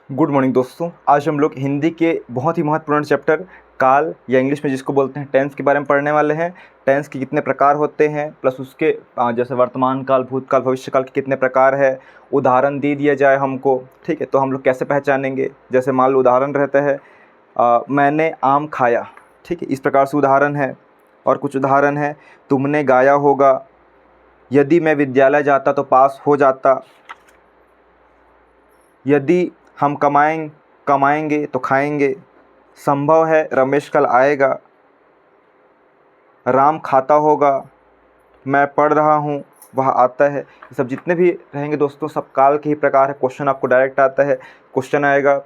Good morning दोस्तों। आज हम लोग हिंदी के बहुत ही महत्वपूर्ण चैप्टर काल या इंग्लिश में जिसको बोलते हैं टेंस के बारे में पढ़ने वाले हैं। टेंस के कितने प्रकार होते हैं प्लस उसके जैसे वर्तमान काल, भूतकाल, भविष्य काल के कितने प्रकार है, उदाहरण दे दिया जाए हमको, ठीक है, तो हम लोग कैसे पहचानेंगे। जैसे मान लो उदाहरण रहता है मैंने आम खाया, ठीक है, इस प्रकार से उदाहरण है। और कुछ उदाहरण है तुमने गाया होगा, यदि मैं विद्यालय जाता तो पास हो जाता, यदि हम कमाएंगे तो खाएंगे, संभव है रमेश कल आएगा, राम खाता होगा, मैं पढ़ रहा हूँ, वह आता है। ये सब जितने भी रहेंगे दोस्तों सब काल के ही प्रकार है। क्वेश्चन आपको डायरेक्ट आता है, क्वेश्चन आएगा।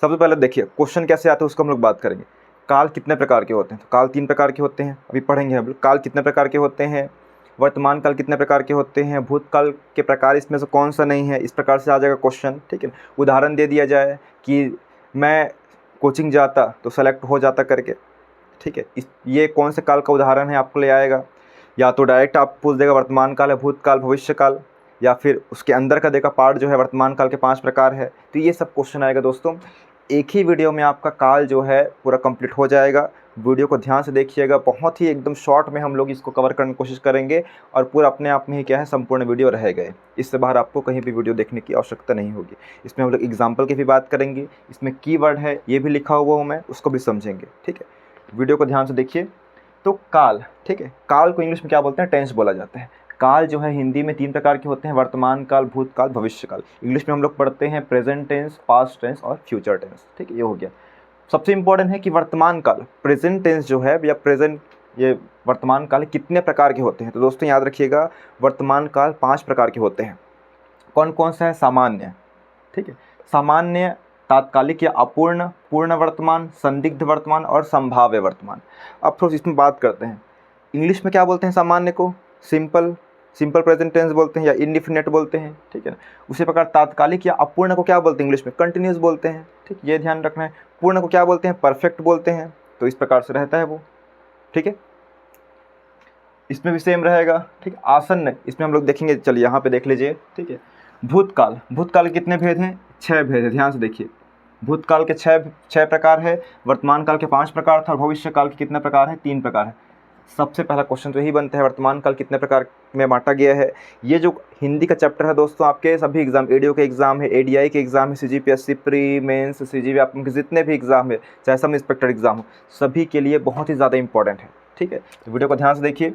सबसे पहले देखिए क्वेश्चन कैसे आता है उसको हम लोग बात करेंगे। काल कितने प्रकार के होते हैं, तो काल 3 प्रकार के होते हैं, अभी पढ़ेंगे हम लोग। काल कितने प्रकार के होते हैं, वर्तमान काल कितने प्रकार के होते हैं, भूतकाल के प्रकार इसमें से कौन सा नहीं है, इस प्रकार से आ जाएगा क्वेश्चन, ठीक है। उदाहरण दे दिया जाए कि मैं कोचिंग जाता तो सेलेक्ट हो जाता करके, ठीक है। ये कौन से काल का उदाहरण है आपको ले आएगा। या तो डायरेक्ट आप पूछ देगा वर्तमान काल है, भूतकाल, भविष्य काल, या फिर उसके अंदर का देगा पार्ट जो है वर्तमान काल के 5 प्रकार है। तो ये सब क्वेश्चन आएगा दोस्तों। एक ही वीडियो में आपका काल जो है पूरा कंप्लीट हो जाएगा। वीडियो को ध्यान से देखिएगा, बहुत ही एकदम शॉर्ट में हम लोग इसको कवर करने की कोशिश करेंगे और पूरा अपने आप में ही क्या है संपूर्ण वीडियो रहेगा। इससे बाहर आपको कहीं भी वीडियो देखने की आवश्यकता नहीं होगी। इसमें हम लोग एग्जाम्पल की भी बात करेंगे, इसमें कीवर्ड है ये भी लिखा हुआ हूँ मैं, उसको भी समझेंगे, ठीक है। वीडियो को ध्यान से देखिए। तो काल, ठीक है, काल को इंग्लिश में क्या बोलते हैं, टेंस बोला जाता है। काल जो है हिंदी में 3 प्रकार के होते हैं, वर्तमान काल, भूतकाल, भविष्य काल। इंग्लिश में हम लोग पढ़ते हैं प्रेजेंट टेंस, पास्ट टेंस और फ्यूचर टेंस, ठीक है, ये हो गया। सबसे इंपॉर्टेंट है कि वर्तमान काल, प्रेजेंट टेंस जो है या प्रेजेंट ये वर्तमान काल कितने प्रकार के होते हैं। तो दोस्तों याद रखिएगा वर्तमान काल 5 प्रकार के होते हैं। कौन कौन सा है, सामान्य, ठीक है, सामान्य, तात्कालिक या अपूर्ण, पूर्ण वर्तमान, संदिग्ध वर्तमान और संभाव्य वर्तमान। अब थोड़ा इसमें बात करते हैं। इंग्लिश में क्या बोलते हैं सामान्य को, सिंपल प्रेजेंट टेंस बोलते हैं या इंडिफिनिट बोलते हैं, ठीक है ना। उसी प्रकार तात्कालिक या अपूर्ण को क्या बोलते हैं इंग्लिश में, कंटिन्यूस बोलते हैं, ठीक, ये ध्यान रखना है। पूर्ण को क्या बोलते हैं, परफेक्ट बोलते हैं। तो इस प्रकार से रहता है वो, ठीक है। इसमें भी सेम रहेगा, ठीक। आसन्न, इसमें हम लोग देखेंगे, चलिए यहाँ पे देख लीजिए, ठीक है। भूतकाल, भूतकाल के कितने भेद हैं, 6 भेद है, ध्यान से देखिए। भूतकाल के 6 प्रकार है, वर्तमान काल के 5 प्रकार था और भविष्य काल के कितने प्रकार हैं, 3 प्रकार है। सबसे पहला क्वेश्चन तो यही बनता है वर्तमान काल कितने प्रकार में बांटा गया है। ये जो हिंदी का चैप्टर है दोस्तों आपके सभी एग्जाम, एडीओ के एग्जाम है, एडीआई के एग्जाम है, सीजीपीएससी प्री मेंस, सीजीपी, आपके जितने भी एग्जाम है, चाहे सब इंस्पेक्टर एग्जाम हो, सभी के लिए बहुत ही ज़्यादा इंपॉर्टेंट है, ठीक है। तो वीडियो को ध्यान से देखिए।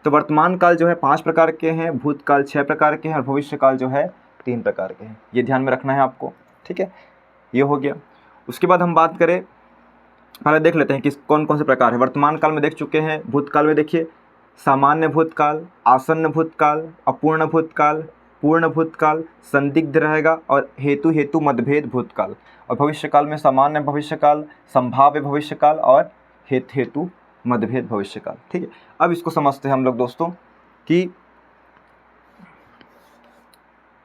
तो वर्तमान काल जो है 5 प्रकार के हैं, भूतकाल 6 प्रकार के हैं और भविष्य काल जो है 3 प्रकार के हैं। ये ध्यान में रखना है आपको, ठीक है, ये हो गया। उसके बाद हम बात करें, पहले देख लेते हैं कि कौन कौन से प्रकार है। वर्तमान काल में देख चुके हैं, भूतकाल में देखिए सामान्य भूतकाल, आसन्न भूतकाल, अपूर्ण भूतकाल, पूर्ण भूतकाल, संदिग्ध रहेगा और हेतु मतभेद भूतकाल। और भविष्य काल में सामान्य भविष्य काल, संभाव्य भविष्य काल और हेतु मतभेद भविष्य काल, ठीक है। अब इसको समझते हैं हम लोग दोस्तों कि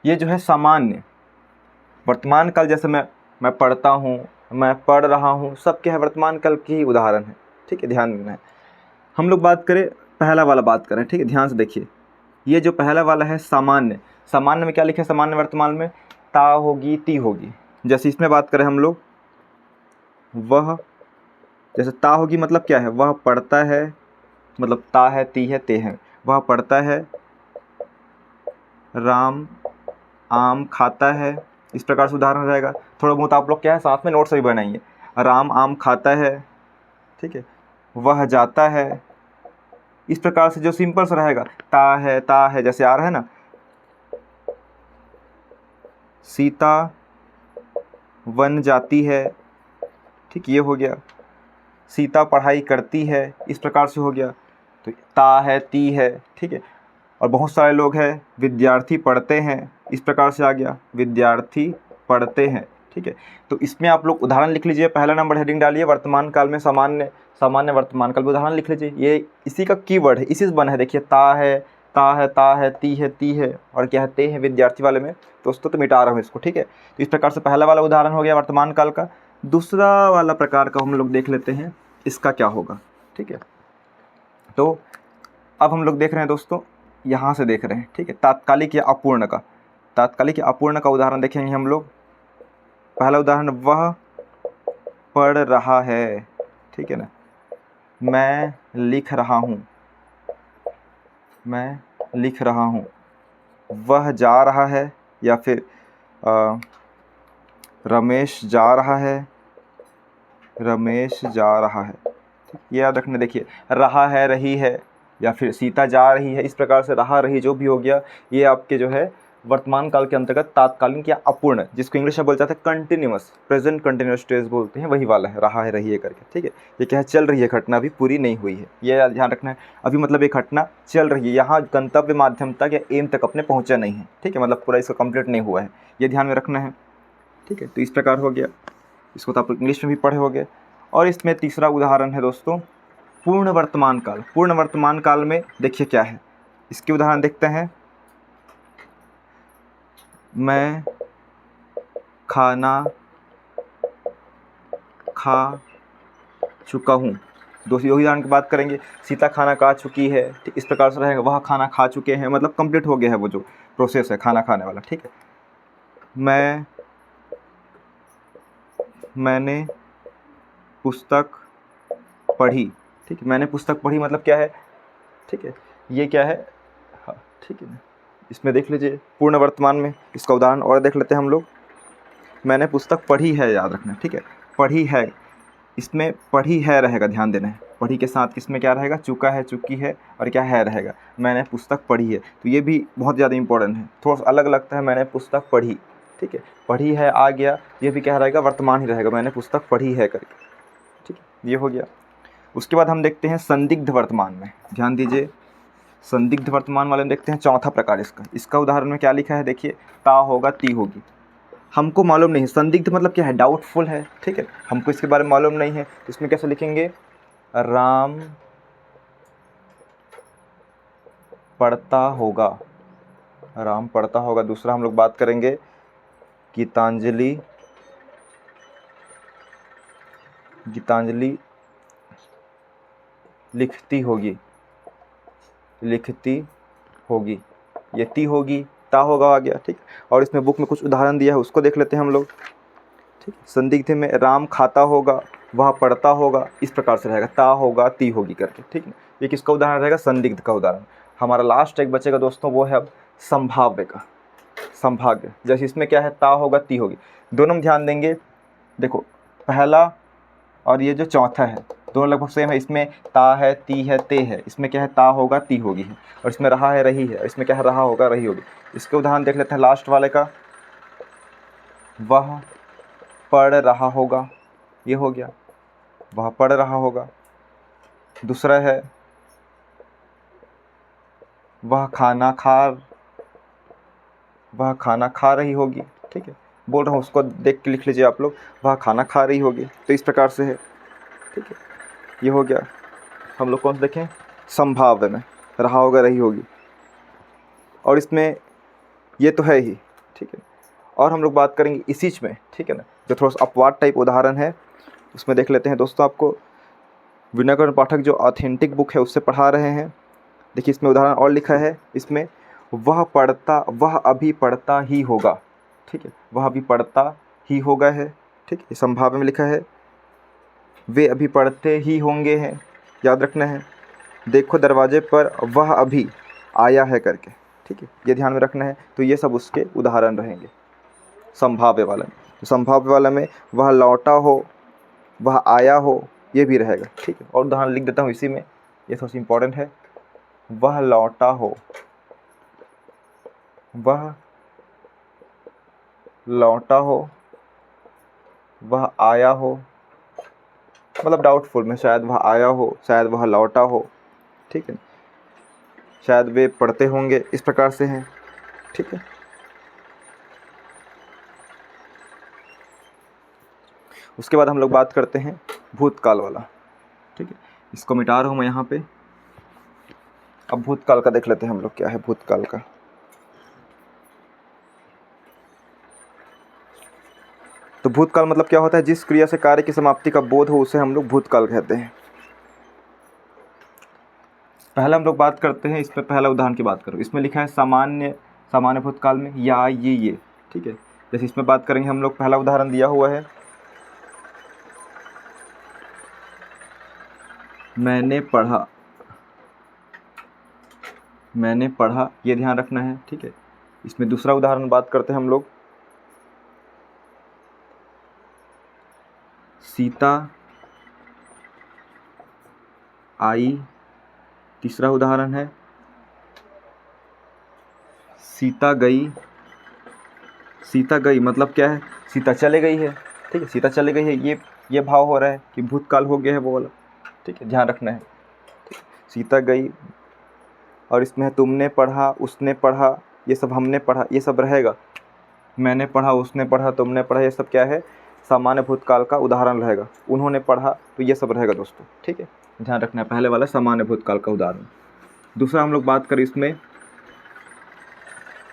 ये जो है सामान्य वर्तमान काल, जैसे मैं पढ़ता हूँ, मैं पढ़ रहा हूँ, सब क्या है वर्तमान काल की उदाहरण है, ठीक है, ध्यान देना है। हम लोग बात करें पहला वाला बात करें, ठीक है, ध्यान से देखिए। ये जो पहला वाला है सामान्य, सामान्य में क्या लिखा है, सामान्य वर्तमान में ता होगी, ती होगी। जैसे इसमें बात करें हम लोग, वह, जैसे ता होगी मतलब क्या है, वह पढ़ता है, मतलब ता है, ती है, ते है, वह पढ़ता है, राम आम खाता है, इस प्रकार से उदाहरण रहेगा। थोड़ा बहुत आप लोग क्या है साथ में नोट्स भी बनाएंगे। राम आम खाता है, ठीक है, वह जाता है, इस प्रकार से जो सिंपल सा रहेगा। ता है जैसे आ रहा है ना, सीता वन जाती है, ठीक, ये हो गया। सीता पढ़ाई करती है, इस प्रकार से हो गया। तो ता है, ती है, ठीक है। और बहुत सारे लोग हैं, विद्यार्थी पढ़ते हैं, इस प्रकार से आ गया, विद्यार्थी पढ़ते हैं, ठीक है। तो इसमें आप लोग उदाहरण लिख लीजिए, पहला नंबर हेडिंग डालिए वर्तमान काल में सामान्य वर्तमान काल में उदाहरण लिख लीजिए। ये इसी का कीवर्ड है, इसी से बना है, देखिए ता है, ती है और क्या है, ते है विद्यार्थी वाले में दोस्तों। तो मिटा रहा हूँ इसको, ठीक है। तो इस प्रकार से पहला वाला उदाहरण हो गया वर्तमान काल का। दूसरा वाला प्रकार का हम लोग देख लेते हैं, इसका क्या होगा, ठीक है। तो अब हम लोग देख रहे हैं दोस्तों, यहाँ से देख रहे हैं, ठीक है, तात्कालिक या अपूर्ण का, तात्कालिक या अपूर्ण का उदाहरण देखेंगे हम लोग। पहला उदाहरण वह पढ़ रहा है, ठीक है ना। मैं लिख रहा हूँ, मैं लिख रहा हूँ। वह जा रहा है, या फिर रमेश जा रहा है, रमेश जा रहा है। ये याद रखना। देखिए रहा है, रही है, या फिर सीता जा रही है, इस प्रकार से रहा रही जो भी हो गया, ये आपके जो है वर्तमान काल के अंतर्गत तात्कालिक या अपूर्ण, जिसको इंग्लिश में बोल जाता है कंटिन्यूअस, प्रेजेंट कंटिन्यूअस टेंस बोलते हैं, वही वाला है, रहा है रही है करके, ठीक है। ये क्या है, चल रही है घटना, अभी पूरी नहीं हुई है, ये ध्यान रखना है। अभी मतलब एक घटना चल रही है, यहाँ गंतव्य माध्यम तक या एम तक अपने पहुँचा नहीं है, ठीक है, मतलब पूरा इसका कंप्लीट नहीं हुआ है, ये ध्यान में रखना है, ठीक है। तो इस प्रकार हो गया, इसको तो आप इंग्लिश में भी पढ़े होंगे। और इसमें तीसरा उदाहरण है दोस्तों पूर्ण वर्तमान काल। पूर्ण वर्तमान काल में देखिए क्या है, इसके उदाहरण देखते हैं। मैं खाना खा चुका हूँ। दोस्तों यही उदाहरण की बात करेंगे। सीता खाना खा चुकी है, ठीक, इस प्रकार से रहेगा। वह खाना खा चुके हैं, मतलब कंप्लीट हो गया है वो जो प्रोसेस है खाना खाने वाला, ठीक है। मैंने पुस्तक पढ़ी, ठीक है। मैंने पुस्तक पढ़ी मतलब क्या है, ठीक है, ये क्या है, हाँ ठीक है। इसमें देख लीजिए पूर्ण वर्तमान में, इसका उदाहरण और देख लेते हैं हम लोग। मैंने पुस्तक पढ़ी है, याद रखना, ठीक है। पढ़ी है, इसमें पढ़ी है रहेगा, ध्यान देना है। पढ़ी के साथ इसमें क्या रहेगा, चुका है, चुकी है, और क्या है रहेगा, मैंने पुस्तक पढ़ी है। तो ये भी बहुत ज़्यादा इंपॉर्टेंट है, थोड़ा सा अलग लगता है, मैंने पुस्तक पढ़ी, ठीक है। पढ़ी है आ गया, ये भी क्या रहेगा, वर्तमान ही रहेगा, मैंने पुस्तक पढ़ी है करके, ठीक है, ये हो गया। उसके बाद हम देखते हैं संदिग्ध वर्तमान में, ध्यान दीजिए। संदिग्ध वर्तमान वाले में देखते हैं चौथा प्रकार इसका उदाहरण में क्या लिखा है, देखिए ता होगा, ती होगी। हमको मालूम नहीं, संदिग्ध मतलब क्या है, डाउटफुल है, ठीक है, हमको इसके बारे में मालूम नहीं है। तो इसमें कैसे लिखेंगे, राम पढ़ता होगा, राम पढ़ता होगा। दूसरा हम लोग बात करेंगे गीतांजलि, गीतांजलि लिखती होगी, लिखती होगी, ये ती होगी, ता होगा आ गया, ठीक। और इसमें बुक में कुछ उदाहरण दिया है, उसको देख लेते हैं हम लोग, ठीक। संदिग्ध में राम खाता होगा, वह पढ़ता होगा, इस प्रकार से रहेगा, ता होगा, ती होगी करके, ठीक है। ये किसका उदाहरण रहेगा, संदिग्ध का उदाहरण। हमारा लास्ट एक बचेगा दोस्तों, वो है अब संभाव्य का, संभाव्य। जैसे इसमें क्या है, ता होगा, ती होगी, दोनों में ध्यान देंगे। देखो पहला और ये जो चौथा है, दोनों लगभग सेम है। इसमें ता है, ती है, ते है, इसमें क्या है, ता होगा, ती होगी है, और इसमें रहा है, रही है, इसमें क्या है, रहा होगा, रही होगी। इसके उदाहरण देख लेते हैं लास्ट वाले का। वह पढ़ रहा होगा, ये हो गया, वह पढ़ रहा होगा। दूसरा है वह खाना खा रही होगी, ठीक है, बोल रहा हूँ, उसको देख के लिख लीजिए आप लोग, वह खाना खा रही होगी। तो इस प्रकार से है, ठीक है, ये हो गया। हम लोग कौन सा देखें, संभाव्य में, रहा होगा, रही होगी, और इसमें ये तो है ही, ठीक है। और हम लोग बात करेंगे इसी में, ठीक है ना, जो थोड़ा सा अपवाद टाइप उदाहरण है, उसमें देख लेते हैं दोस्तों। आपको विनयकरण पाठक जो ऑथेंटिक बुक है उससे पढ़ा रहे हैं। देखिए इसमें उदाहरण और लिखा है, इसमें वह अभी पढ़ता ही होगा, ठीक है, वह अभी पढ़ता ही होगा है, ठीक है, संभाव्य में लिखा है। वे अभी पढ़ते ही होंगे हैं, याद रखना है। देखो दरवाजे पर वह अभी आया है करके, ठीक है, ये ध्यान में रखना है। तो ये सब उसके उदाहरण रहेंगे संभाव्य वाला में। तो संभाव्य वाला में वह लौटा हो, वह आया हो, ये भी रहेगा, ठीक है। और उदाहरण लिख देता हूँ इसी में, ये थोड़ा सा इम्पोर्टेंट है। वह लौटा हो, वह लौटा हो, वह आया हो, मतलब डाउटफुल में, शायद वह आया हो, शायद वह लौटा हो, ठीक है, शायद वे पढ़ते होंगे, इस प्रकार से हैं, ठीक है। उसके बाद हम लोग बात करते हैं भूतकाल वाला, ठीक है, इसको मिटा रहा हूँ मैं यहाँ पे। अब भूतकाल का देख लेते हैं हम लोग, क्या है भूतकाल का। तो भूतकाल मतलब क्या होता है, जिस क्रिया से कार्य की समाप्ति का बोध हो उसे हम लोग भूतकाल कहते हैं। पहला हम लोग बात करते हैं, इस पर पहला उदाहरण की बात करो। इसमें लिखा है सामान्य भूतकाल में या ये, ठीक है, जैसे इसमें बात करेंगे हम लोग, पहला उदाहरण दिया हुआ है, मैंने पढ़ा, मैंने पढ़ा, ये ध्यान रखना है, ठीक है। इसमें दूसरा उदाहरण बात करते हैं हम लोग, सीता आई। तीसरा उदाहरण है सीता गई। सीता गई मतलब क्या है, सीता चले गई है, ठीक है, सीता चले गई है, ये भाव हो रहा है कि भूतकाल हो गया है वो वाला, ठीक है, ध्यान रखना है। सीता गई, और इसमें है तुमने पढ़ा, उसने पढ़ा, ये सब हमने पढ़ा, ये सब रहेगा। मैंने पढ़ा, उसने पढ़ा, तुमने पढ़ा, ये सब क्या है, सामान्य भूतकाल का उदाहरण रहेगा। उन्होंने पढ़ा, तो ये सब रहेगा दोस्तों, ठीक है, ध्यान रखना है। पहले वाला सामान्य भूतकाल का उदाहरण। दूसरा हम लोग बात करें इसमें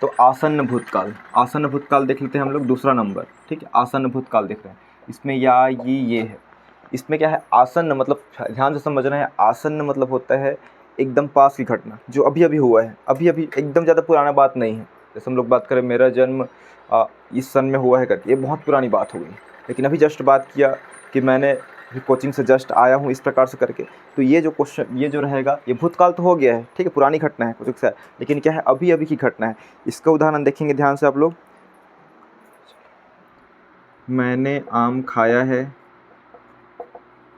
तो आसन्न भूतकाल। आसन्न भूतकाल देख लेते हैं हम लोग, दूसरा नंबर, ठीक है, आसन्न भूतकाल देख रहे हैं। इसमें या ये है। इसमें क्या है, आसन्न मतलब ध्यान से समझना है, आसन्न मतलब होता है एकदम पास की घटना, जो अभी अभी हुआ है, अभी अभी, एकदम ज़्यादा पुराना बात नहीं है। जैसे हम लोग बात करें मेरा जन्म इस सन में हुआ है करके, ये बहुत पुरानी बात हो गई, लेकिन अभी जस्ट बात किया कि मैंने कोचिंग से जस्ट आया हूँ, इस प्रकार से करके, तो ये जो क्वेश्चन, ये जो रहेगा, ये भूतकाल तो हो गया है, ठीक है, पुरानी घटना है कुछ सा, लेकिन क्या है, अभी अभी की घटना है। इसका उदाहरण देखेंगे ध्यान से आप लोग, मैंने आम खाया है,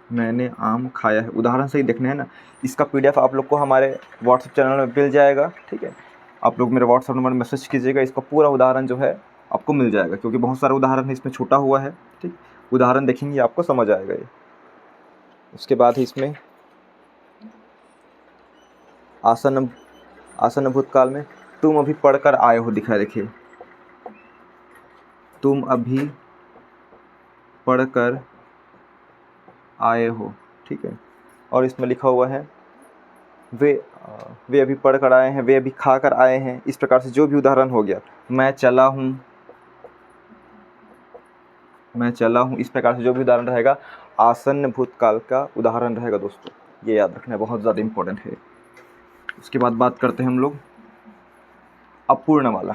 मैंने आम खाया है, उदाहरण से ही देखना है ना। इसका PDF आप लोग को हमारे व्हाट्सएप चैनल में मिल जाएगा, ठीक है, आप लोग मेरे व्हाट्सएप नंबर में मैसेज कीजिएगा, इसका पूरा उदाहरण जो है आपको मिल जाएगा, क्योंकि बहुत सारे उदाहरण है इसमें छूटा हुआ है, ठीक, उदाहरण देखेंगे आपको समझ आएगा ये। उसके बाद ही इसमें आसन्न भूतकाल में तुम अभी पढ़कर आए हो, दिखाए, देखिए, तुम अभी पढ़कर आए हो, ठीक है, और इसमें लिखा हुआ है वे अभी पढ़ कर आए हैं, वे अभी खा कर आए हैं, इस प्रकार से जो भी उदाहरण हो गया। मैं चला हूँ, मैं चला हूँ, इस प्रकार से जो भी उदाहरण रहेगा आसन्न भूतकाल का उदाहरण रहेगा दोस्तों, ये याद रखना है, बहुत ज़्यादा इम्पोर्टेंट है। उसके बाद बात करते हैं हम लोग अपूर्ण वाला,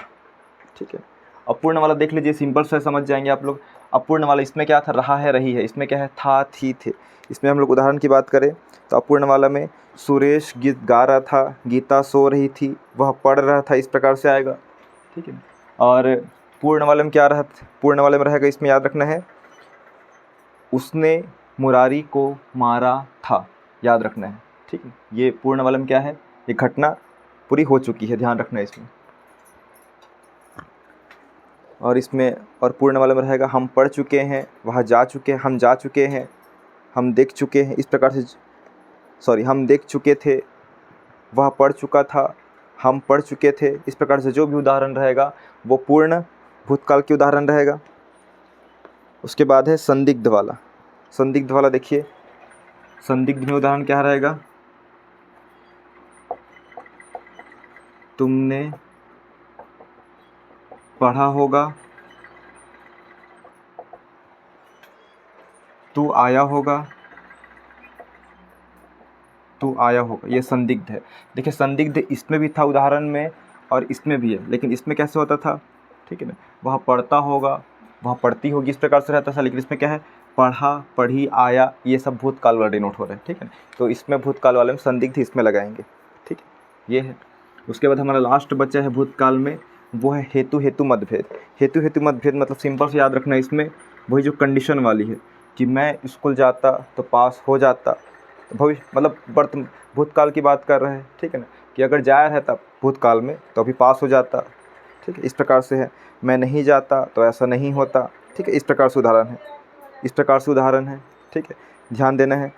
ठीक है। अपूर्ण वाला देख लीजिए, सिंपल से समझ जाएंगे आप लोग। अपूर्ण वाला इसमें क्या था, रहा है, रही है, इसमें क्या है, था, थी, थे। इसमें हम लोग उदाहरण की बात करें तो अपूर्ण वाला में सुरेश गीत गा रहा था, गीता सो रही थी, वह पढ़ रहा था, इस प्रकार से आएगा, ठीक है। और पूर्ण वाले में क्या रहा, पूर्ण वाले में रहेगा, इसमें याद रखना है, उसने मुरारी को मारा था, याद रखना है, ठीक है। ये पूर्ण वाले में क्या है, ये घटना पूरी हो चुकी है, ध्यान रखना है इसमें। और इसमें और पूर्ण वाले में रहेगा, हम पढ़ चुके हैं, वह जा चुके हैं, हम जा चुके हैं, हम देख चुके हैं, इस प्रकार से, हम देख चुके थे, वह पढ़ चुका था, हम पढ़ चुके थे, इस प्रकार से जो भी उदाहरण रहेगा वो पूर्ण भूतकाल के उदाहरण रहेगा। उसके बाद है संदिग्ध वाला। संदिग्ध वाला देखिए, संदिग्ध में उदाहरण क्या रहेगा, तुमने पढ़ा होगा, तू आया होगा, तू आया होगा, ये संदिग्ध है। देखिए संदिग्ध इसमें भी था उदाहरण में और इसमें भी है, लेकिन इसमें कैसे होता था, ठीक है ना, वह पढ़ता होगा, वह पढ़ती होगी, इस प्रकार से रहता था, लेकिन इसमें क्या है, पढ़ा, पढ़ी, आया, ये सब भूतकाल वाले डिनोट हो रहे हैं, ठीक है। तो इसमें भूतकाल वाले में संदिग्ध इसमें लगाएंगे, ठीक है, ये है। उसके बाद हमारा लास्ट बच्चा है भूतकाल में, वो है हेतु हेतु मतभेद। हेतु हेतु मतभेद मतलब सिंपल से याद रखना है, इसमें वही जो कंडीशन वाली है कि मैं स्कूल जाता तो पास हो जाता, भविष्य मतलब भूतकाल की बात कर रहे हैं, ठीक है ना, कि अगर जाया रहता भूतकाल में तो अभी पास हो जाता, ठीक है, इस प्रकार से है। मैं नहीं जाता तो ऐसा नहीं होता, ठीक है, इस प्रकार से उदाहरण है, इस प्रकार से उदाहरण है, ठीक है, ध्यान देना है।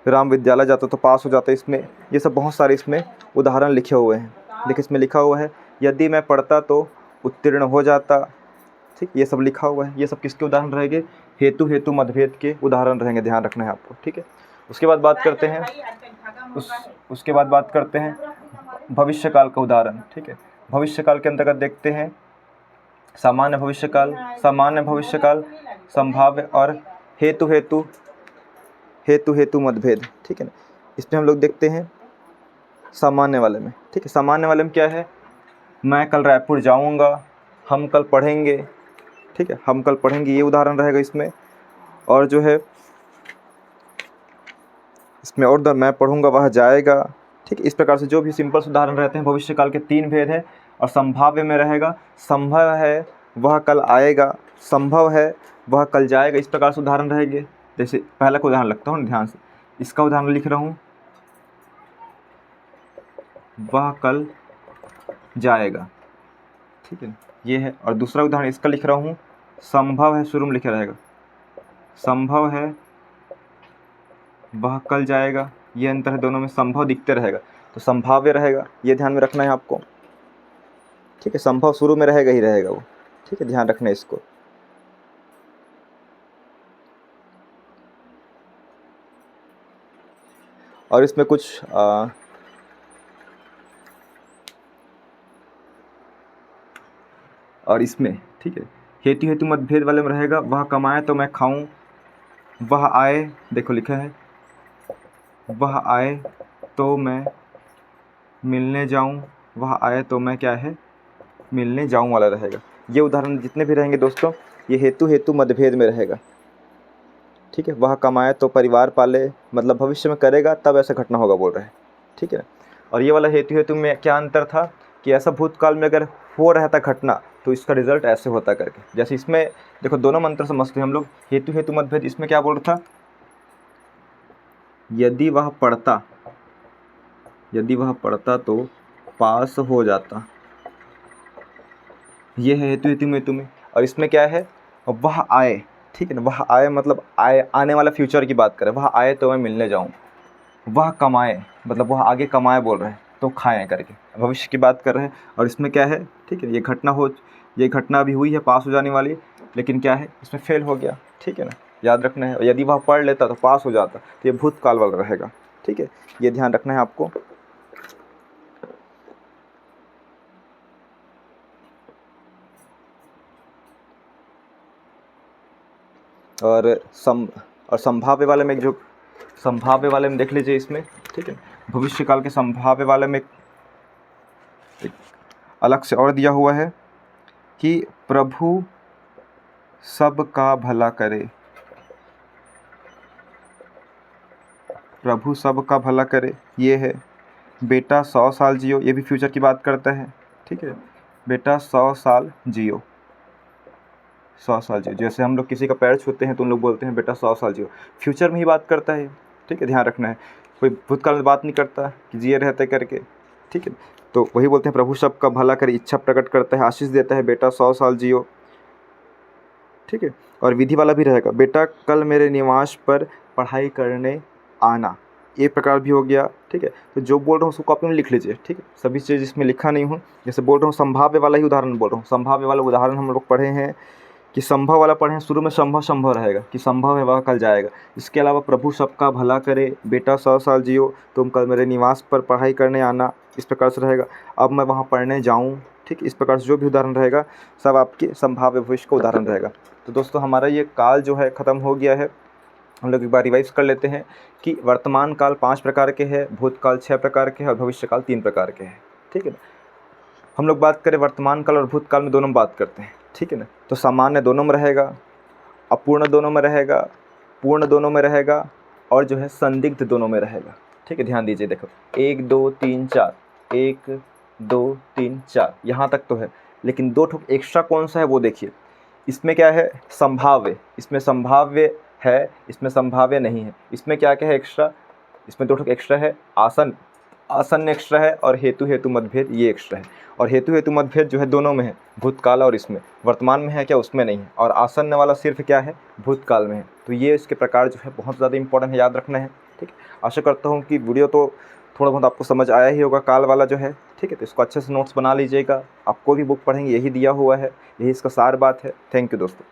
राम विद्यालय जाता तो पास हो जाता, इसमें ये सब बहुत सारे इसमें उदाहरण लिखे हुए हैं। देखिए इसमें लिखा हुआ है, यदि मैं पढ़ता तो उत्तीर्ण हो जाता, ठीक, ये सब लिखा हुआ है। ये सब किसके उदाहरण रहेंगे, हेतु हेतु मतभेद के उदाहरण रहेंगे, ध्यान रखना है आपको, ठीक है। उसके बाद बात करते हैं उसके बाद बात करते हैं भविष्यकाल का उदाहरण, ठीक है। भविष्यकाल के अंतर्गत देखते हैं सामान्य भविष्यकाल, संभाव्य और हेतु हेतु मतभेद, ठीक है ना। इसमें हम लोग देखते हैं सामान्य वाले में, ठीक है। सामान्य वाले में क्या है, मैं कल रायपुर जाऊंगा, हम कल पढ़ेंगे, ठीक है, हम कल पढ़ेंगे, ये उदाहरण रहेगा इसमें। और जो है इसमें और मैं पढ़ूंगा वह जाएगा। ठीक है, इस प्रकार से जो भी सिंपल उदाहरण रहते हैं भविष्यकाल के 3 भेद है। और संभाव्य में रहेगा संभव है वह कल आएगा, संभव है वह कल जाएगा, इस प्रकार से उदाहरण रहेंगे। जैसे पहला को उदाहरण लगता हूँ ध्यान से, इसका उदाहरण लिख रहा हूँ, वह कल जाएगा। ठीक है, ये है। और दूसरा उदाहरण इसका लिख रहा हूँ, संभव है, शुरू में लिखा रहेगा संभव है वह कल जाएगा। ये अंतर है, दोनों में संभव दिखते रहेगा तो संभाव्य रहेगा, ये ध्यान में रखना है आपको। ठीक है, संभव शुरू में रहेगा ही रहेगा वो। ठीक है, ध्यान रखना है इसको। और इसमें कुछ और इसमें ठीक है, हेतु हेतु मतभेद वाले में रहेगा वह कमाए तो मैं खाऊं, वह आए, देखो लिखा है वह आए तो मैं मिलने जाऊं, वह आए तो मैं क्या है मिलने जाऊं वाला रहेगा। ये उदाहरण जितने भी रहेंगे दोस्तों, ये हेतु हेतु मतभेद में रहेगा। ठीक है, वह कमाए तो परिवार पाले, मतलब भविष्य में करेगा तब ऐसा घटना होगा बोल रहे हैं। ठीक है, और ये वाला हेतु हेतु में क्या अंतर था कि ऐसा भूतकाल में अगर हो रहा था घटना तो इसका रिजल्ट ऐसे होता करके। जैसे इसमें देखो दोनों मंत्र समझते हैं हम लोग। हेतु हेतु मतभेद इसमें क्या बोल रहा था, यदि वह पढ़ता तो पास हो जाता, ये है हेतु हेतु में। और इसमें क्या है, वह आए, ठीक है ना, वह आए मतलब आने वाला फ्यूचर की बात करें, वह आए तो मैं मिलने जाऊं। वह कमाए मतलब वह आगे कमाए बोल रहे हैं तो खाएं करके, भविष्य की बात कर रहे हैं। और इसमें क्या है, ठीक है, ये घटना अभी हुई है पास हो जाने वाली, लेकिन क्या है इसमें फेल हो गया। ठीक है ना, याद रखना है। यदि वह पढ़ लेता तो पास हो जाता, तो ये भूतकाल वाला रहेगा। ठीक है, ये ध्यान रखना है आपको। और संभाव्य वाले में देख लीजिए इसमें। ठीक है, भविष्यकाल के संभाव्य वाले में एक अलग से और दिया हुआ है कि प्रभु सबका भला करे, प्रभु सबका भला करे। ये है बेटा 100 साल जियो, ये भी फ्यूचर की बात करता है। ठीक है, बेटा 100 साल जियो, 100 साल जियो। जैसे हम लोग किसी का पैर छूते हैं तो उन लोग बोलते हैं बेटा 100 साल जियो, फ्यूचर में ही बात करता है। ठीक है, ध्यान रखना है, कोई भूतकाल में बात नहीं करता कि जिए रहते करके। ठीक है, तो वही बोलते हैं प्रभु सबका भला करे, इच्छा प्रकट करता है, आशीष देता है, बेटा 100 साल जियो। ठीक है, और विधि वाला भी रहेगा, बेटा कल मेरे निवास पर पढ़ाई करने आना, ये प्रकार भी हो गया। ठीक है, तो जो बोल रहा हूँ उसको कॉपी में लिख लीजिए। ठीक है, सभी चीज़ इसमें लिखा नहीं हूँ, जैसे बोल रहा हूँ संभाव्य वाला ही उदाहरण बोल रहा हूँ। संभाव्य वाला उदाहरण हम लोग पढ़े हैं कि संभव वाला पढ़े हैं, शुरू में संभव रहेगा कि संभव है वह कल जाएगा। इसके अलावा प्रभु सबका भला करे, बेटा 100 साल जियो, तुम कल मेरे निवास पर पढ़ाई करने आना, इस प्रकार से रहेगा। अब मैं वहाँ पढ़ने जाऊँ। ठीक, इस प्रकार से जो भी उदाहरण रहेगा सब आपके संभाव्य भविष्य का उदाहरण रहेगा। तो दोस्तों हमारा ये काल जो है ख़त्म हो गया है। हम लोग एक बार रिवाइज कर लेते हैं कि वर्तमान काल 5 प्रकार के हैं, भूतकाल 6 प्रकार के हैं और भविष्यकाल 3 प्रकार के हैं। ठीक है ना, हम लोग बात करें वर्तमान काल और भूतकाल में, दोनों में बात करते हैं। ठीक है ना, तो सामान्य दोनों में रहेगा, अपूर्ण दोनों में रहेगा, पूर्ण दोनों में रहेगा और जो है संदिग्ध दोनों में रहेगा। ठीक है, ध्यान दीजिए, देखो 1 2 3 4, 1 2 3 4 यहाँ तक तो है, लेकिन 2 ठोक एक्स्ट्रा कौन सा है वो देखिए। इसमें क्या है, संभाव्य, इसमें संभाव्य है, इसमें संभाव्य नहीं है। इसमें क्या क्या है एक्स्ट्रा, इसमें 2 ठोक एक्स्ट्रा है, आसन्न एक्स्ट्रा है और हेतु हेतु मतभेद ये एक्स्ट्रा है। और हेतु हेतु मतभेद जो है दोनों में है, भूतकाल और इसमें। वर्तमान में है क्या, उसमें नहीं है। और आसन्न वाला सिर्फ क्या है, भूतकाल में है। तो ये इसके प्रकार जो है बहुत ज़्यादा इंपॉर्टेंट है, याद रखना है। ठीक है, आशा करता हूँ कि वीडियो तो थोड़ा बहुत आपको समझ आया ही होगा काल वाला जो है। ठीक है, तो इसको अच्छे से नोट्स बना लीजिएगा, आपको भी बुक पढ़ेंगे यही दिया हुआ है, यही इसका सार बात है। थैंक यू दोस्तों।